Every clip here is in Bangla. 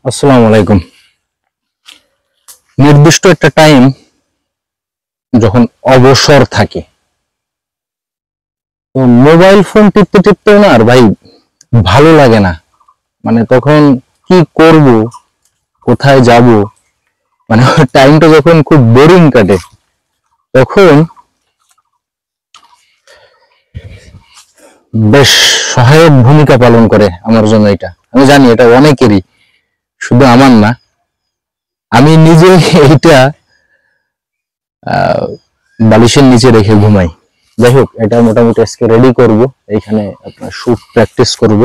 আসসালামু আলাইকুম। নির্দিষ্ট একটা টাইম যখন অবসর থাকে, তো মোবাইল ফোন টিপতে টিপতেও না আর ভাই ভালো লাগে না। মানে তখন কি করব, কোথায় যাব, মানে টাইমটা যখন খুব বোরিং কাটে, তখন বেশ সহায়ক ভূমিকা পালন করে আমার জন্য। এটা আমি জানি, এটা অনেকেরই, শুধু আমার না। আমি নিজে এইটা বালিশের নিচে রেখে ঘুমাই। যাই হোক, এটা মোটামুটি আজকে রেডি করব। এইখানে আপনার শুট প্র্যাকটিস করব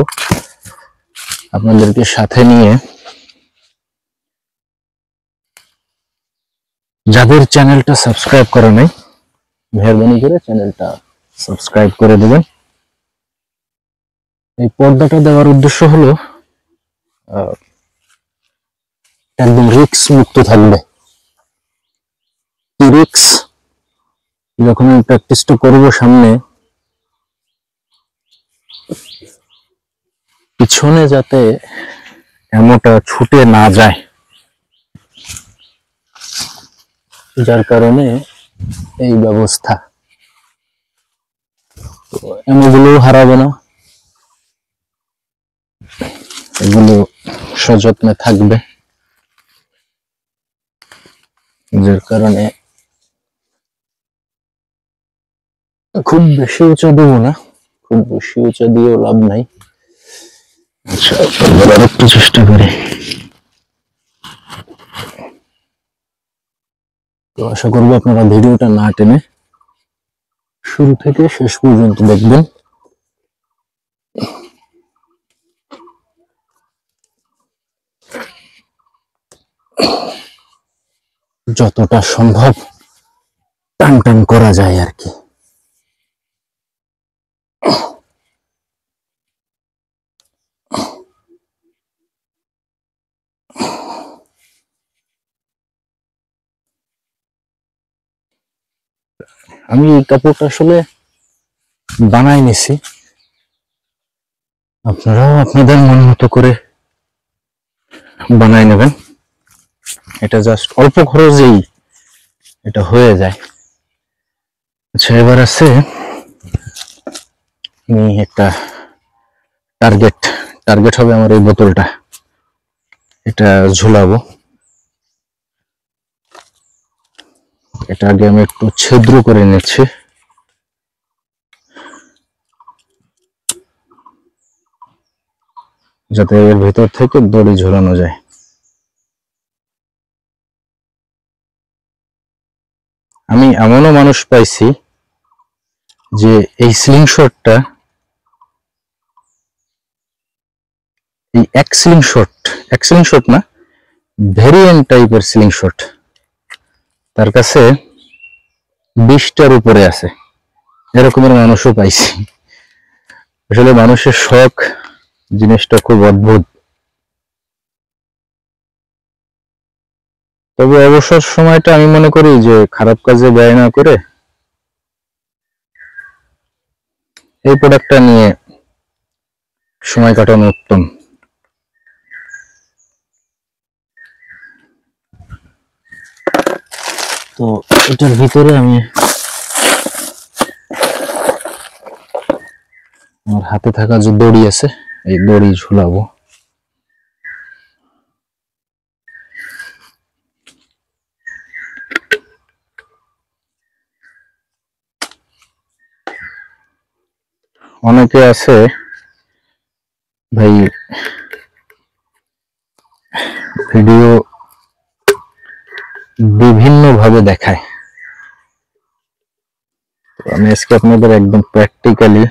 আপনাদেরকে সাথে নিয়ে। যাদের চ্যানেলটা সাবস্ক্রাইব করে নাই, মেহরবানি করে চ্যানেলটা সাবস্ক্রাইব করে দেবেন। এই পর্দাটা দেওয়ার উদ্দেশ্য হলো একদম রিস্ক মুক্ত থাকবে। রিস্ক যখন আমি প্র্যাকটিসটা করবো সামনে, পিছনে যাতে এমনটা ছুটে না যায়, যার কারণে এই ব্যবস্থা। এমনগুলো হারাবে না, এগুলো সযত্নে থাকবে, যার কারণে খুব বেশি উঁচা দেবো না, খুব বেশি উঁচা দিয়েও লাভ নাই। আচ্ছা, আর একটু চেষ্টা করি। তো আশা করবো আপনারা ভিডিওটা না টেনে শুরু থেকে শেষ পর্যন্ত দেখবেন। যতটা সম্ভব টান টান করা যায় আর কি। আমি এই কাপড়টা আসলে বানাই নিছি, আপনারাও আপনাদের মন মতো করে বানাই নেবেন। এটা জাস্ট অল্প খরচেই এটা হয়ে যায়। আচ্ছা, এবার আছে আমি একটা টার্গেট হবে আমার এই বোতলটা। এটা ঝুলাবো। এটা আগে আমি একটু ছিদ্র করে নিচ্ছি, যাতে এর ভেতর থেকে দড়ি ঝুলানো যায়। আমি এমনও মানুষ পাইছি যে এই স্লিংশটটা, এই এক স্লিংশট না, ভেরিয়েন্ট টাইপের স্লিংশট, তার কাছে 20টার উপরে আছে। এরকমের মানুষও পাইছি। আসলে মানুষের শখ জিনিসটা খুব অদ্ভুত। তবে অবসর সময়টা আমি মনে করি যে খারাপ কাজে ব্যয় না করে এই প্রোডাক্টটা নিয়ে সময় কাটানো উত্তম। তো এটার ভিতরে আমি আমার হাতে থাকা যে দড়ি আছে, এই দড়ি ঝুলাবো। অনেকে আছে ভাই ভিডিও বিভিন্ন ভাবে দেখায়, তো আমি আজকে আপনাদের একদম প্র্যাকটিক্যালি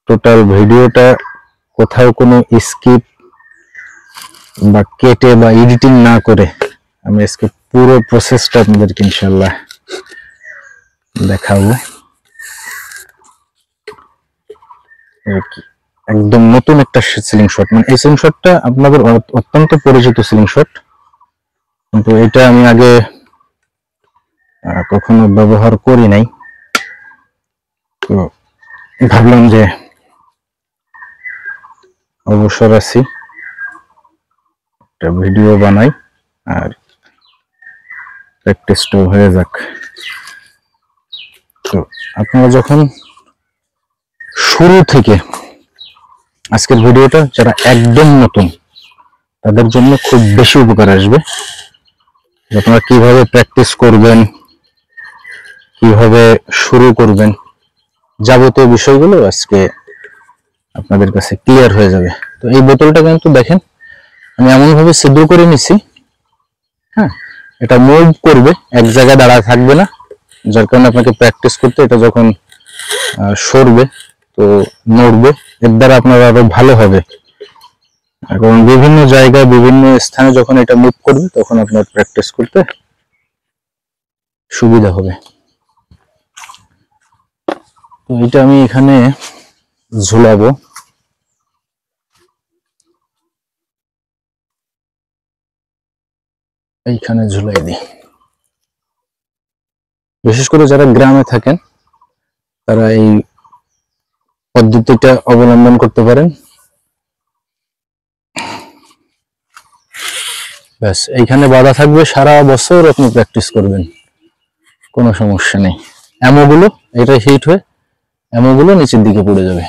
টোটাল ভিডিওটা, কোথাও কোনো স্কিপ বা কেটে বা এডিটিং না করে, আমি আজকে পুরো প্রসেসটা আপনাদেরকে ইনশাল্লাহ দেখাবো। একদম নতুন একটা সিলিং শট, মানে এই সিলিং শটটা আপনাদের অত্যন্ত পরিচিত সিলিং শট, কিন্তু এটা আমি আগে কখনো ব্যবহার করি নাই। তো ভাবলাম যে অবসর আছি, একটা ভিডিও বানাই আর প্র্যাকটিসটাও হয়ে যাক। তো আপনারা যখন শুরু থেকে, আজকের ভিডিওটা যারা একদম নতুন তাদের জন্য খুব বেশি উপকার আসবে। আপনারা কিভাবে প্র্যাকটিস করবেন, কিভাবে শুরু করবেন, যাবতীয় বিষয়গুলো আজকে আপনাদের কাছে ক্লিয়ার হয়ে যাবে। তো এই বোতলটা কিন্তু দেখেন আমি এমন ভাবে সিদ্ধ করে নিছি, হ্যাঁ, এটা মুভ করবে, এক জায়গায় দাঁড়ায় থাকবে না, যার কারণে আপনাকে প্র্যাকটিস করতে এটা যখন সরবে তো নড়বে, এর দ্বারা আপনার আরো ভালো হবে। কারণ বিভিন্ন জায়গায় বিভিন্ন স্থানে যখন এটা মুভ করবে তখন আপনার প্র্যাকটিস করতে সুবিধা হবে। তো এটা আমি এখানে ঝুলাবো। এইখানে ঝুলাই দিই। বিশেষ করে যারা গ্রামে থাকেন তারা এই পদ্ধতিটা অবলম্বন করতে পারেন। ব্যাস, এইখানে বাধা থাকবে, সারা বছর আপনি প্র্যাকটিস করবেন, কোনো সমস্যা নেই। অ্যামোগুলো এটা হিট হয়ে অ্যামোগুলো নিচের দিকে পড়ে যাবে।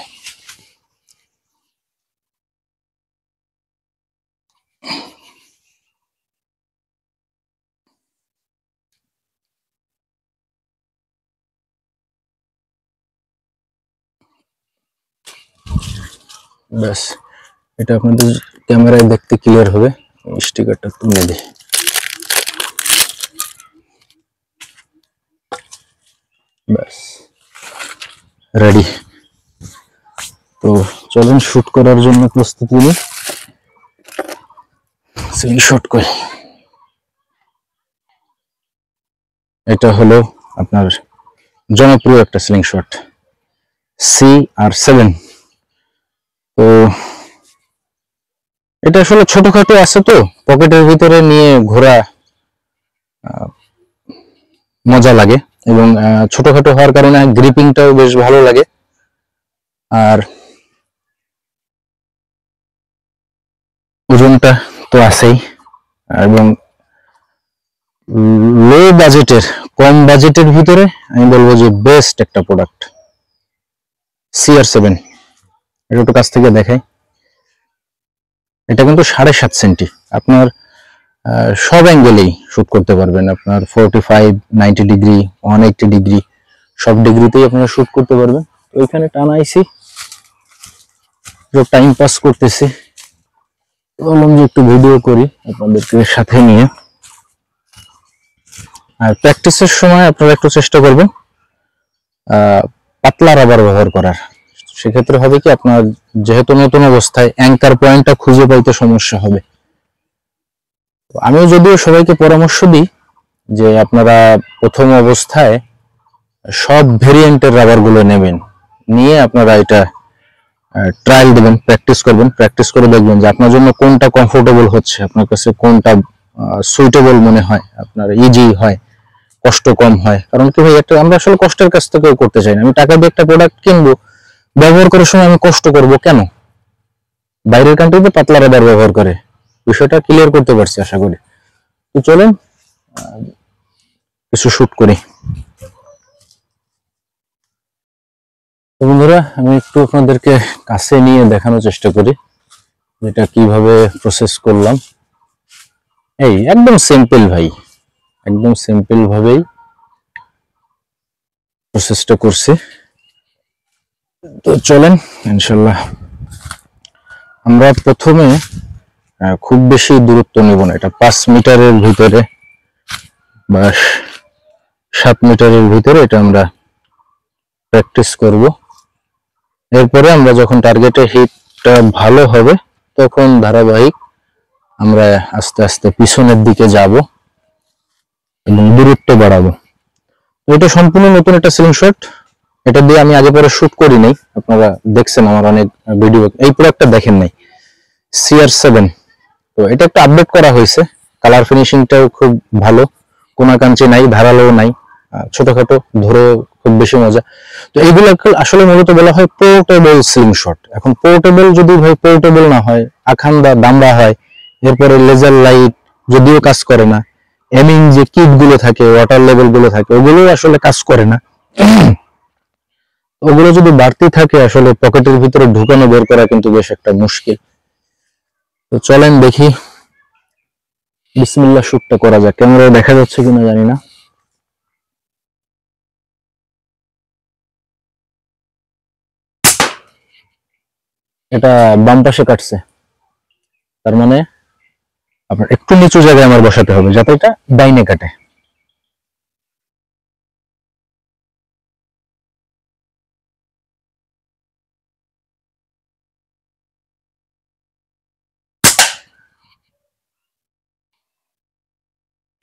ব্যাস, এটা আপনাদের ক্যামেরায় দেখতে ক্লিয়ার হবে। স্টিকারটা তুলে দিই। ব্যাস রেডি। তো চলুন শুট করার জন্য প্রস্তুতি নিই। স্ক্রিনশট করি। এটা হলো আপনার জনপ্রিয় একটা স্লিংশট CR7। তো এটা আসলে ছোটখাটো আছে, তো পকেটের ভিতরে নিয়ে ঘোরা মজা লাগে, এবং ছোটখাটো হওয়ার কারণে গ্রিপিংটাও বেশ ভালো লাগে। আর ওজনটা তো আছেই, এবং লো বাজেটের, কম বাজেটের ভিতরে আমি বলবো যে বেস্ট একটা প্রোডাক্ট CR7। এটা একটু কাছ থেকে দেখাই। এটা কিন্তু 7.5 সেন্টি, আপনার সব অ্যাঙ্গেলেই শুট করতে পারবেন। আপনার 45, 90 ডিগ্রি, 180 ডিগ্রি, সব ডিগ্রিতেই আপনারা শুট করতে পারবেন। তো এখানে টানাইছি, টাইম পাস করতেছি, বললাম যে একটু ভিডিও করি আপনাদেরকে সাথে নিয়ে। আর প্র্যাকটিসের সময় আপনারা একটু চেষ্টা করবেন পাতলা রাবার ব্যবহার করার। সেক্ষেত্রে হবে কি, আপনার যেহেতু নতুন অবস্থায় অ্যাঙ্কার পয়েন্টটা খুঁজে পাইতে সমস্যা হবে। আমিও যদিও সবাইকে পরামর্শ দিই যে আপনারা প্রথম অবস্থায় সব ভেরিয়েন্টের রাবার গুলো নেবেন, নিয়ে আপনারা এটা ট্রায়াল দেবেন, প্র্যাকটিস করবেন, প্র্যাকটিস করে দেখবেন যে আপনার জন্য কোনটা কমফোর্টেবল হচ্ছে, আপনার কাছে কোনটা সুইটেবল মনে হয়, আপনার ইজি হয়, কষ্ট কম হয়। কারণ কি ভাই, একটা আমরা আসলে কষ্টের কাজ তো কেউ করতে চাই না। আমি টাকা দিয়ে একটা প্রোডাক্ট কিনবো, ব্যবহার করার সময় আমি কষ্ট করব কেন? বাইরের কান্ট্রিতে পাতলা রাবার ব্যবহার করে, বিষয়টা ক্লিয়ার করতে পারছি আশা করি। তো চলেন কিছু শুট করি। বন্ধুরা, আমি একটু আপনাদেরকে কাছে নিয়ে দেখানোর চেষ্টা করি যেটা কিভাবে প্রসেস করলাম। এই একদম সিম্পল ভাই, একদম সিম্পল ভাবেই প্রসেসটা করছি। তো চলেন ইনশাল্লাহ। আমরা প্রথমে খুব বেশি দূরত্ব নেব না, এটা 5 মিটারের ভিতরে বা 7 মিটারের ভিতরে এটা আমরা প্র্যাকটিস করব। এরপরে আমরা যখন টার্গেটে হিটটা ভালো হবে তখন ধারাবাহিক আমরা আস্তে আস্তে পিছনের দিকে যাব এবং দূরত্ব বাড়াবো। এটা সম্পূর্ণ নতুন একটা স্লিংশট, এটা দিয়ে আমি আগে পরে শুট করি নাই, আপনারা দেখছেন আমার অনেক ভিডিও, এই প্রোডাক্টটা দেখেন নাই, CR7। তো এটা একটা আপডেট করা হয়েছে, কালার ফিনিশিংটাও খুব ভালো, কোনাকাঞ্চি নাই, ধারালো নাই, ছোটখাটো ধরে খুব বেশি মজা। তো এইগুলো আসলে মূলত বলা হয় পোর্টেবল স্লিংশট। এখন পোর্টেবল যদি ভাই পোর্টেবল না হয়, আখান্দা দামড়া হয়, এরপরে লেজার লাইট যদিও কাজ করে না, এমিং যে কিট গুলো থাকে, ওয়াটার লেভেল গুলো থাকে, ওগুলো আসলে কাজ করে না। ওগুলো যদি বাড়তি থাকে আসলে পকেটের ভিতরে ঢুকানো বের করা কিন্তু বেশ একটা মুশকিল। তো চলেন দেখি বিসমিল্লাহ শুটটা করা যাক। ক্যামেরায় দেখা যাচ্ছে কিনা জানি না। এটা বাম পাশে কাটছে, তার মানে আপনার একটু নিচু জায়গায় আমার বসাতে হবে যাতে এটা ডাইনে কাটে।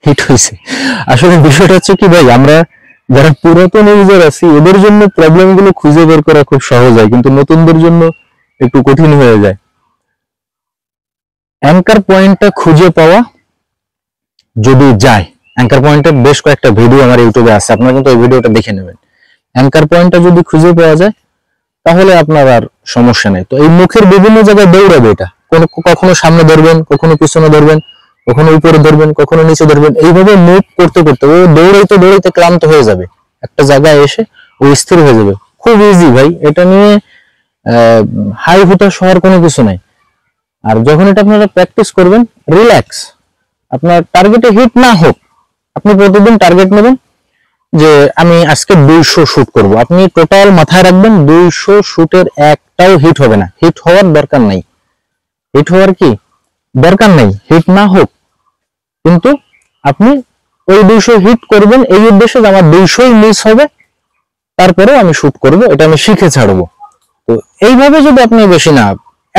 হিট হয়েছে। আসলে বিষয়টা হচ্ছে কি ভাই, আমরা যারা পুরাতন ইউজার আছি এদের জন্য প্রবলেম গুলো খুঁজে বের করা খুব সহজ হয়, কিন্তু নতুনদের জন্য একটু কঠিন হয়ে যায়। অ্যাঙ্কার পয়েন্টটা খুঁজে পাওয়া যদি যায়, অ্যাঙ্কার পয়েন্টের বেশ কয়েকটা ভিডিও আমার ইউটিউবে আছে, আপনারা কিন্তু এই ভিডিওটা দেখে নেবেন। অ্যাঙ্কার পয়েন্টটা যদি খুঁজে পাওয়া যায় তাহলে আপনার আর সমস্যা নেই। তো এই মুখের বিভিন্ন জায়গায় দৌড়াবে এটা, কখনো সামনে ধরবেন, কখনো পিছনে ধরবেন, কখনো উপরে ধরবেন, কখনো নিচে ধরবেন, এইভাবে মুভ করতে করতে ও দৌড়াইতে দৌড়াইতে ক্লান্ত হয়ে যাবে, একটা জায়গায় এসে ও স্থির হয়ে যাবে। খুব ইজি ভাই, এটা নিয়ে হাই হুতাশ হওয়ার কোনো কিছু নাই। আর যখন এটা আপনারা প্র্যাকটিস করবেন, রিল্যাক্স, আপনার টার্গেটে হিট না হোক, আপনি প্রতিদিন টার্গেট নেবেন যে আমি আজকে 200 শুট করব। আপনি টোটাল মাথায় রাখবেন 200 শুটের একটাও হিট হবে না। হিট হওয়ার দরকার নাই, হিট হওয়ার কি দরকার নেই, হিট না হোক, কিন্তু আপনি ওই 200 হিট করবেন এই উদ্দেশ্যে যে আমার 200ই মিস হবে, তারপরেও আমি শুট করব, এটা আমি শিখে ছাড়বো। তো এইভাবে যদি আপনি বেশি না,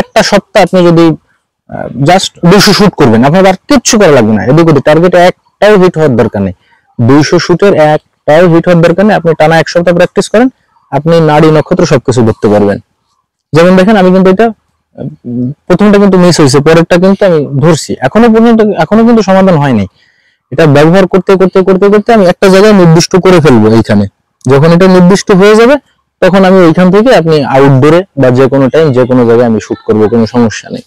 একটা সপ্তাহ আপনি যদি জাস্ট 200 শুট করবেন, আপনার আর কিচ্ছু করা লাগবে না, এদিক ওদিক টার্গেটে একটাও হিট হওয়ার দরকার নেই, 200 শুটের একটাও হিট হওয়ার দরকার নেই। আপনি টানা এক সপ্তাহ প্র্যাকটিস করেন, আপনি নাড়ি নক্ষত্র সবকিছু দেখতে পারবেন। যেমন দেখেন আমি কিন্তু এটা প্রথমটা কিন্তু মিস হয়েছে, পরেরটা কিন্তু আমি ধরছি, এখনো পর্যন্ত এখনো কিন্তু সমাধান হয়নি। এটা ব্যবহার করতে করতে করতে করতে আমি একটা জায়গায় নির্দিষ্ট করে ফেলবো এইখানে, যখন এটা নির্দিষ্ট হয়ে যাবে তখন আমি ওইখান থেকে আপনি আউটডোরে বা যে কোনো টাইম যে কোনো জায়গায় আমি শুট করবো, কোনো সমস্যা নেই।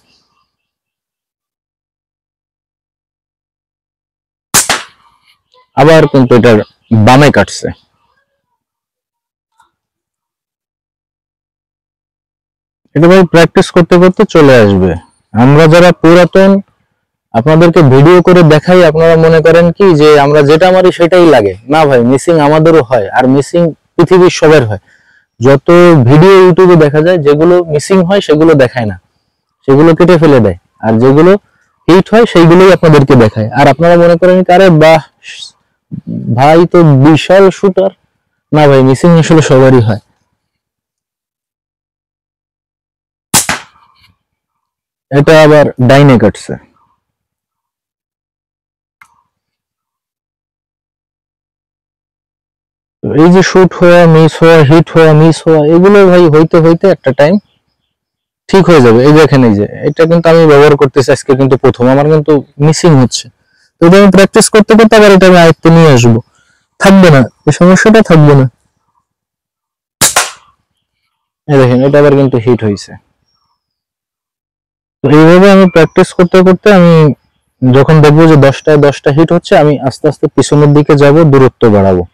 আবার কিন্তু এটার বামে কাটছে। এটা ভাই প্র্যাকটিস করতে করতে চলে আসবে। আমরা যারা পুরাতন, আপনাদেরকে ভিডিও করে দেখাই, আপনারা মনে করেন কি যে আমরা যেটা মারি সেটাই লাগে, না ভাই, মিসিং আমাদেরও হয়, আর মিসিং পৃথিবীর সবার হয়। যত ভিডিও ইউটিউবে দেখা যায় যেগুলো মিসিং হয় সেগুলো দেখায় না, সেগুলো কেটে ফেলে দেয়, আর যেগুলো হিট হয় সেইগুলোই আপনাদেরকে দেখায়। আর আপনারা মনে করেন আরে বাহ, ভাই তো বিশাল শুটার। না ভাই, মিসিং আসলে সবারই হয়। এটা আবার ডাইনে কাটছে। তো এই যে শুট হওয়া মিস হওয়া, হিট হওয়া মিস হওয়া, এগুলো ভাই হইতে হইতে একটা টাইম ঠিক হয়ে যাবে। এই দেখেন, এই যে এটা কিন্তু আমি ব্যবহার করতেছি আজকে, কিন্তু প্রথম আমার কিন্তু মিসিং হচ্ছে। তো এটা আমি প্র্যাকটিস করতে করতে আবার এটা আমি আয়ত্তে নিয়ে আসবো, থাকবে না, এই সমস্যাটা থাকবে না। এই দেখেন এটা আবার কিন্তু হিট হয়েছে। তো এইভাবে আমি প্র্যাকটিস করতে করতে আমি যখন দেখবো যে 10টায় 10টা হিট হচ্ছে, আমি আস্তে আস্তে পিছনের দিকে যাব, দূরত্ব বাড়াবো।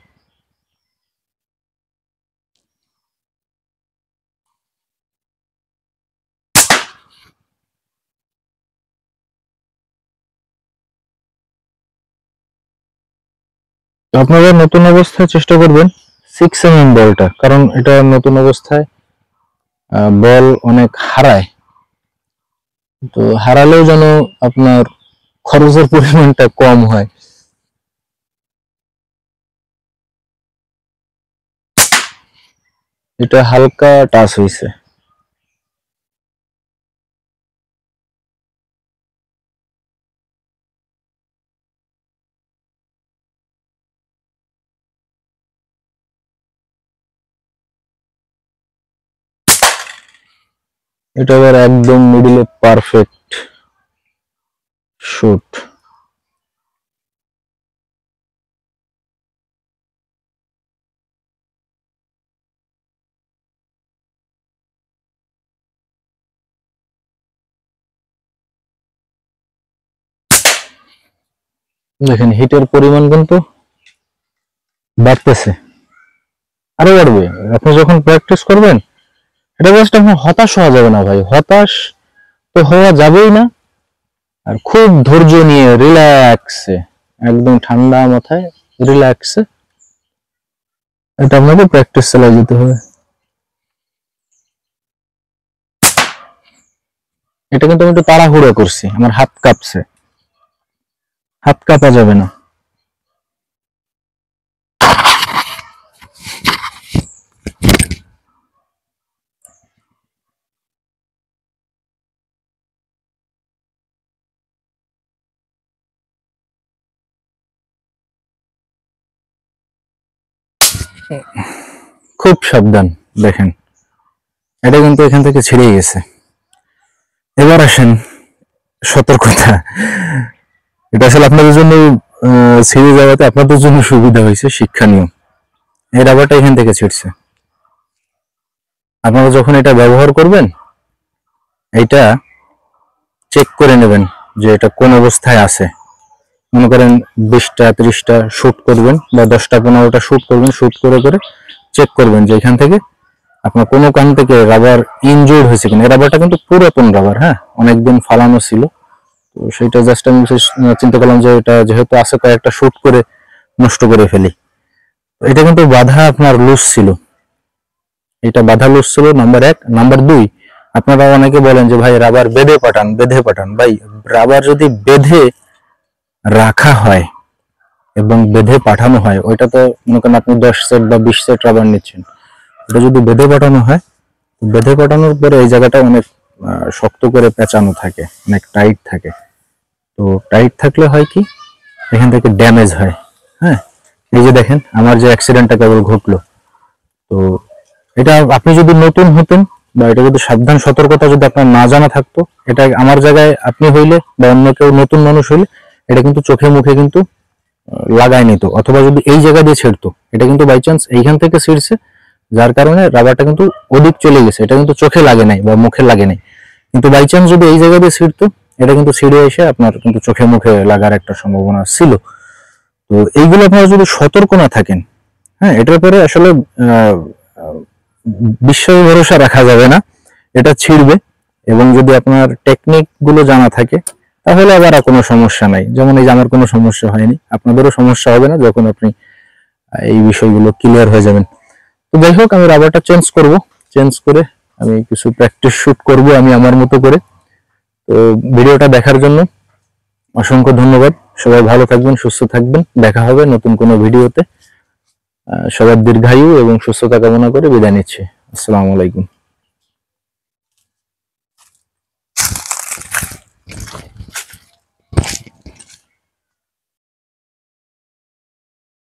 তো আপনারা নতুন অবস্থায় চেষ্টা করবেন 6 mm বলটা, কারণ এটা নতুন অবস্থায় বল অনেক হারায়। তো হারালেও যেন আপনার খরচের পরিমাণটা কম হয়। এটা হালকা টাচ হয়েছে। এটা আবার একদম মিডিলে পারফেক্ট শুট। দেখেন হিটের পরিমাণ কিন্তু বাড়তেছে, আরো বাড়বে। আপনি যখন প্র্যাকটিস করবেন, এটা জাস্ট আপনার হতাশ হওয়া যাবে না ভাই, হতাশ তো হওয়া যাবেই না। আর খুব ধৈর্য নিয়ে রিল্যাক্সে, একদম ঠান্ডা মাথায় রিল্যাক্সে এটা আপনাকে প্র্যাকটিস চালিয়ে যেতে হবে। এটা কিন্তু আমি একটু তাড়াহুড়ো করছি, আমার হাত কাঁপছে, হাত কাঁপা যাবে না। খুব সাবধান, দেখেন এটা কিন্তু এখান থেকে ছিঁড়ে গেছে। এবার আসেন সতর্কতা, এটা আসলে আপনাদের জন্য ছিঁড়ে যাওয়াতে আপনাদের জন্য সুবিধা হয়েছে, শিক্ষণীয়। এই রাবারটা এখান থেকে ছিঁড়ছে। আপনারা যখন এটা ব্যবহার করবেন, এটা চেক করে নেবেন যে এটা কোন অবস্থায় আছে। মনে করেন 20টা 30টা শুট করবেন বা 10টা 15টা শুট করবেন, শুট করে করে চেক করবেন যে এখান থেকে আপনার কোনো কান থেকে রাবার ইনজুর্ড হয়েছে কিনা। এই রাবারটা কিন্তু পুরাতন রাবার, হ্যাঁ, অনেকদিন ফালানো ছিল। তো সেটা জাস্ট আমি চিন্তা করলাম যে এটা যেহেতু আছে কয়েকটা শুট করে নষ্ট করে ফেলি। এটা কিন্তু বাধা আপনার লুজ ছিল, এটা বাধা লুজ ছিল, নাম্বার 1। নাম্বার 2, আপনারা অনেকে বলেন যে ভাই রাবার বেঁধে পাঠান, বেঁধে পাঠান। ভাই রাবার যদি বেঁধে রাখা হয় এবং বেঁধে পাঠানো হয়, ওইটা তো মনে করেন আপনি 10 সেট বা 20 সেট রাবার নিচ্ছেন, এটা যদি বেঁধে পাঠানো হয়, বেঁধে পাঠানোর পরে এই জায়গাটা অনেক শক্ত করে পেঁচানো থাকে, অনেক টাইট থাকে। তো টাইট থাকলে হয় কি, এখান থেকে ড্যামেজ হয়। হ্যাঁ, এই যে দেখেন আমার যে অ্যাক্সিডেন্টটা কেবল ঘটলো, তো এটা আপনি যদি নতুন হতেন বা এটা যদি সাবধান সতর্কতা যদি আপনার না জানা থাকতো, এটা আমার জায়গায় আপনি হইলে বা অন্য কেউ নতুন মানুষ হইলে এটা কিন্তু চোখে মুখে কিন্তু লাগায় নিত, অথবা যদি এই জায়গা দিয়ে ছিঁড়তো। এটা কিন্তু বাই চান্স এইখান থেকে ছিঁড়ছে, যার কারণে রাবারটা কিন্তু ওদিক চলে গেছে, এটা কিন্তু চোখে লাগে নাই বা মুখে লাগে নাই। কিন্তু বাই চান্স যদি এই জায়গা দিয়ে ছিঁড়তো, এটা কিন্তু ছিঁড়ে এসে আপনার কিন্তু চোখে মুখে লাগার একটা সম্ভাবনা ছিল। তো এইগুলো আপনারা যদি সতর্ক না থাকেন, হ্যাঁ, এটার পরে আসলে বিশ্বাস ভরসা রাখা যাবে না, এটা ছিঁড়বে। এবং যদি আপনার টেকনিক গুলো জানা থাকে, তাহলে আবার কোনো সমস্যা নাই। যেমন এই যে আমার কোনো সমস্যা হয়নি, আপনাদেরও সমস্যা হবে না যখন আপনি এই বিষয়গুলো ক্লিয়ার হয়ে যাবেন। তো যাই হোক, আমি রাবারটা চেঞ্জ করব, চেঞ্জ করে আমি কিছু প্র্যাকটিস শুট করব আমি আমার মতো করে। তো ভিডিওটা দেখার জন্য অসংখ্য ধন্যবাদ। সবাই ভালো থাকবেন, সুস্থ থাকবেন, দেখা হবে নতুন কোনো ভিডিওতে। সবার দীর্ঘায়ু এবং সুস্থতা কামনা করে বিদায় নিচ্ছি। আসসালামু আলাইকুম।